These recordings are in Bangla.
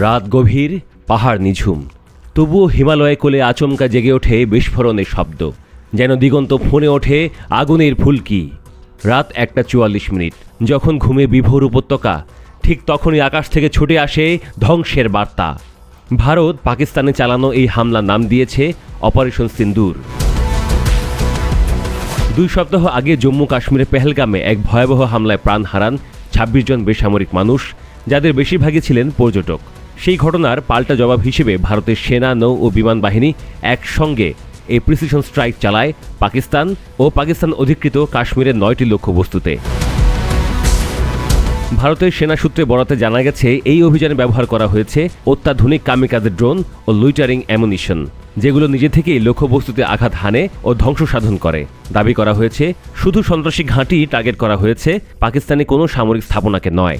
রাত গভীর, পাহাড় নিঝুম, তবুও হিমালয় কোলে আচমকা জেগে ওঠে বিস্ফোরণের শব্দ, যেন দিগন্ত ফোনে ওঠে আগুনের ফুলকি। রাত 1:44, যখন ঘুমে বিভোর উপত্যকা, ঠিক তখনই আকাশ থেকে ছুটে আসে ধ্বংসের বার্তা। ভারত পাকিস্তানে চালানো এই হামলার নাম দিয়েছে অপারেশন সিন্দুর। 2 সপ্তাহ আগে জম্মু কাশ্মীরের পেহেলগামে এক ভয়াবহ হামলায় প্রাণ হারান 26 জন বেসামরিক মানুষ, যাদের বেশিরভাগই ছিলেন পর্যটক। সেই ঘটনার পাল্টা জবাব হিসেবে ভারতের সেনা, নৌ ও বিমান বাহিনী একসঙ্গে এই প্রিসিশন স্ট্রাইক চালায় পাকিস্তান ও পাকিস্তান অধিকৃত কাশ্মীরের 9টি লক্ষ্যবস্তুতে। ভারতের সেনা সূত্রে বরাতে জানা গেছে, এই অভিযানে ব্যবহার করা হয়েছে অত্যাধুনিক কামিকাজে ড্রোন ও লুইটারিং অ্যামুনিশন, যেগুলো নিজে থেকেই লক্ষ্যবস্তুতে আঘাত হানে ও ধ্বংস সাধন করে। দাবি করা হয়েছে, শুধু সন্ত্রাসী ঘাঁটি টার্গেট করা হয়েছে, পাকিস্তানি কোনো সামরিক স্থাপনাকে নয়।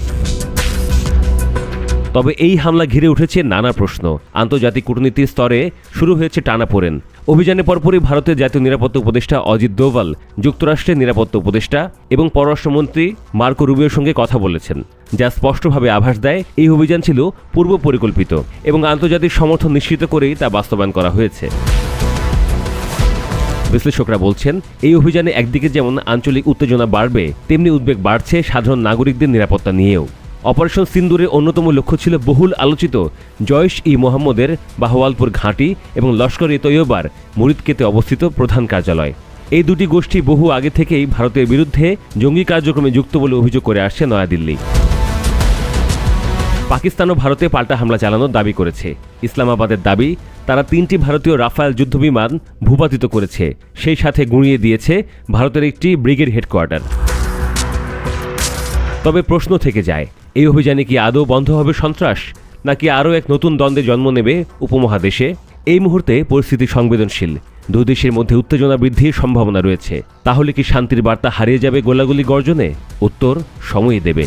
তবে এই হামলা ঘিরে উঠেছে নানা প্রশ্ন। আন্তর্জাতিক কূটনীতির স্তরে শুরু হয়েছে টানাপোড়েন। অভিযানের পরপরই ভারতের জাতীয় নিরাপত্তা উপদেষ্টা অজিত দোভাল যুক্তরাষ্ট্রের নিরাপত্তা উপদেষ্টা এবং পররাষ্ট্রমন্ত্রী মার্কো রুবিওর সঙ্গে কথা বলেছেন, যা স্পষ্টভাবে আভাস দেয় এই অভিযান ছিল পূর্ব পরিকল্পিত এবং আন্তর্জাতিক সমর্থন নিশ্চিত করেই তা বাস্তবায়ন করা হয়েছে। বিশ্লেষকরা বলছেন, এই অভিযানে একদিকে যেমন আঞ্চলিক উত্তেজনা বাড়বে, তেমনি উদ্বেগ বাড়ছে সাধারণ নাগরিকদের নিরাপত্তা নিয়েও। অপারেশন সিন্দুরের অন্যতম লক্ষ্য ছিল বহুল আলোচিত জইশ-ই-মোহাম্মদের বাহওয়ালপুর ঘাঁটি এবং লস্কর-ই-তৈয়বার মুরিদকেতে অবস্থিত প্রধান কার্যালয়। এই দুটি গোষ্ঠী বহু আগে থেকেই ভারতের বিরুদ্ধে জঙ্গি কার্যক্রমে যুক্ত বলে অভিযোগ করে আসছে নয়াদিল্লি। পাকিস্তানও ভারতে পাল্টা হামলা চালানোর দাবি করেছে। ইসলামাবাদের দাবি, তারা 3টি ভারতীয় রাফায়েল যুদ্ধবিমান ভূপাতিত করেছে, সেই সাথে গুঁড়িয়ে দিয়েছে ভারতের একটি ব্রিগেড হেডকোয়ার্টার। তবে প্রশ্ন থেকে যায়, এই অভিযানে কি আদৌ বন্ধ হবে সন্ত্রাস, নাকি আরও এক নতুন দ্বন্দ্বের জন্ম নেবে উপমহাদেশে? এই মুহূর্তে পরিস্থিতি সংবেদনশীল। দুই দেশের মধ্যে উত্তেজনা বৃদ্ধির সম্ভাবনা রয়েছে। তাহলে কি শান্তির বার্তা হারিয়ে যাবে গোলাগুলি গর্জনে? উত্তর সময়ই দেবে।